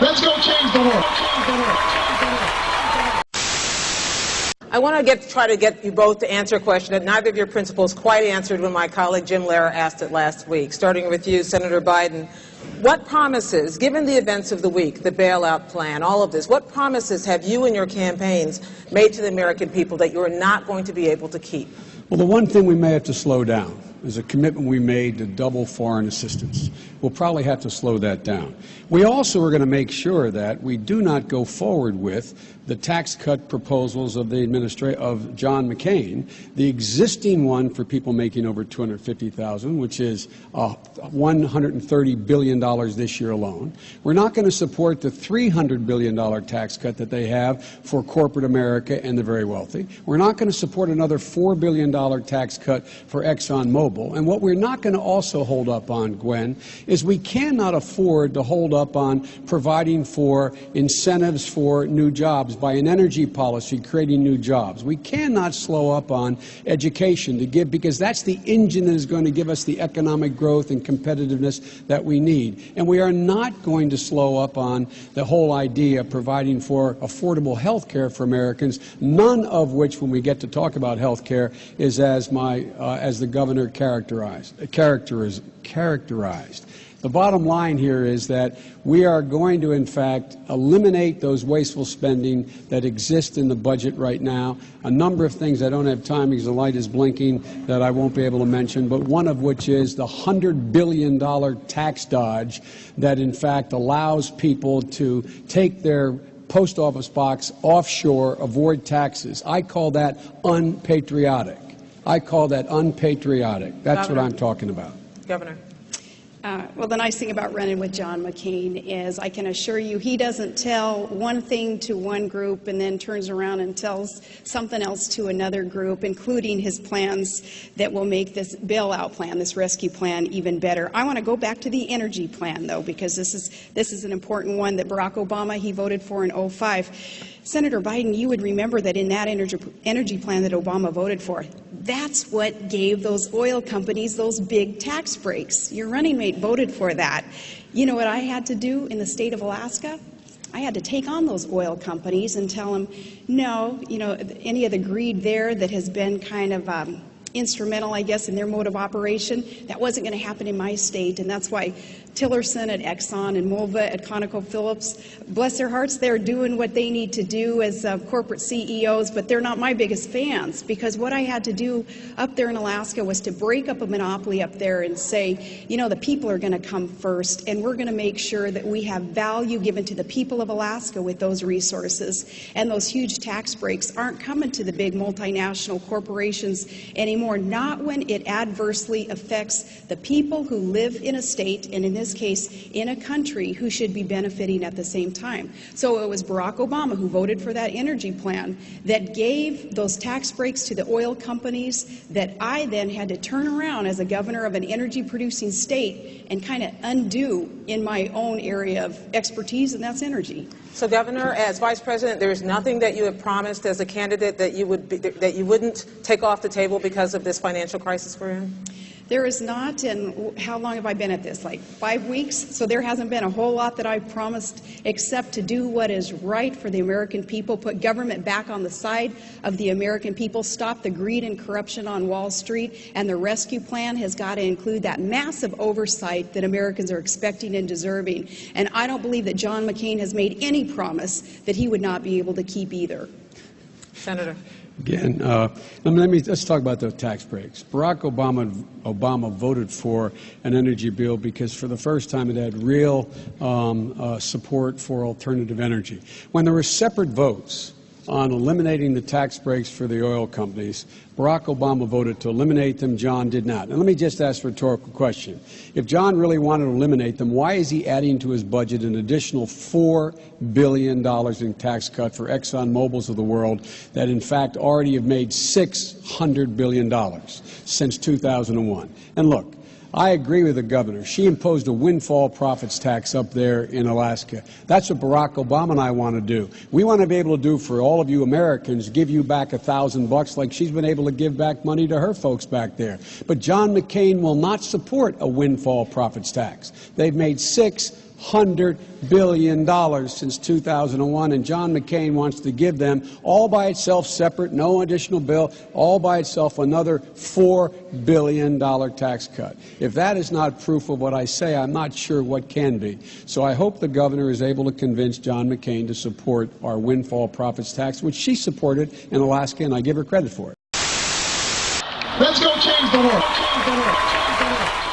Let's go change the world. I want to try to get you both to answer a question that neither of your principals quite answered when my colleague Jim Lehrer asked it last week. Starting with you, Senator Biden, what promises, given the events of the week, the bailout plan, all of this, what promises have you and your campaigns made to the American people that you are not going to be able to keep? Well, the one thing we may have to slow down is a commitment we made to double foreign assistance. We'll probably have to slow that down. We also are going to make sure that we do not go forward with the tax cut proposals of the of John McCain, the existing one for people making over $250,000, which is $130 billion this year alone. We're not going to support the $300 billion tax cut that they have for corporate America and the very wealthy. We're not going to support another $4 billion tax cut for ExxonMobil. And what we're not going to also hold up on, Gwen, is we cannot afford to hold up on providing for incentives for new jobs by an energy policy creating new jobs. We cannot slow up on education to give, because that's the engine that is going to give us the economic growth and competitiveness that we need. And we are not going to slow up on the whole idea of providing for affordable health care for Americans, none of which, when we get to talk about health care, is as the governor characterized. The bottom line here is that we are going to, in fact, eliminate those wasteful spending that exist in the budget right now. A number of things I don't have time because the light is blinking that I won't be able to mention, but one of which is the $100 billion tax dodge that, in fact, allows people to take their post office box offshore, avoid taxes. I call that unpatriotic. That's what I'm talking about. Governor. Well, the nice thing about running with John McCain is I can assure you he doesn't tell one thing to one group and then turns around and tells something else to another group, including his plans that will make this bailout plan, this rescue plan, even better. I want to go back to the energy plan, though, because this is an important one that Barack Obama, he voted for in 2005. Senator Biden, you would remember that in that energy plan that Obama voted for, that's what gave those oil companies those big tax breaks. Your running mate voted for that. You know what I had to do in the state of Alaska? I had to take on those oil companies and tell them, no, any of the greed there that has been kind of instrumental, I guess, in their mode of operation, that wasn't going to happen in my state. And that's why Tillerson at Exxon and Mulva at ConocoPhillips, bless their hearts, they're doing what they need to do as corporate CEOs, but they're not my biggest fans, because what I had to do up there in Alaska was to break up a monopoly up there and say, the people are going to come first, and we're going to make sure that we have value given to the people of Alaska with those resources. And those huge tax breaks aren't coming to the big multinational corporations anymore, not when it adversely affects the people who live in a state, and in this case, in a country, who should be benefiting at the same time. So it was Barack Obama who voted for that energy plan that gave those tax breaks to the oil companies that I then had to turn around as a governor of an energy-producing state and kind of undo in my own area of expertise, and that's energy. So, Governor, as Vice President, there is nothing that you have promised as a candidate that you wouldn't take off the table because of this financial crisis we're in? There is not, and how long have I been at this? Like 5 weeks? So there hasn't been a whole lot that I've promised except to do what is right for the American people, put government back on the side of the American people, stop the greed and corruption on Wall Street, and the rescue plan has got to include that massive oversight that Americans are expecting and deserving. And I don't believe that John McCain has made any promise that he would not be able to keep either. Senator. Again, let's talk about the tax breaks. Barack Obama voted for an energy bill because for the first time it had real support for alternative energy. When there were separate votes on eliminating the tax breaks for the oil companies, Barack Obama voted to eliminate them. John did not. And let me just ask a rhetorical question. If John really wanted to eliminate them, why is he adding to his budget an additional $4 billion in tax cut for ExxonMobils of the world that, in fact, already have made $600 billion since 2001? And look, I agree with the governor. She imposed a windfall profits tax up there in Alaska. That's what Barack Obama and I want to do. We want to be able to do for all of you Americans, give you back $1,000 like she's been able to give back money to her folks back there. But John McCain will not support a windfall profits tax. They've made $600 $600 billion since 2001, and John McCain wants to give them, all by itself, separate, no additional bill, all by itself, another $4 billion tax cut. If that is not proof of what I say, I'm not sure what can be. So I hope the governor is able to convince John McCain to support our windfall profits tax, which she supported in Alaska, and I give her credit for it. Let's go change the world. Change the world. Change the world.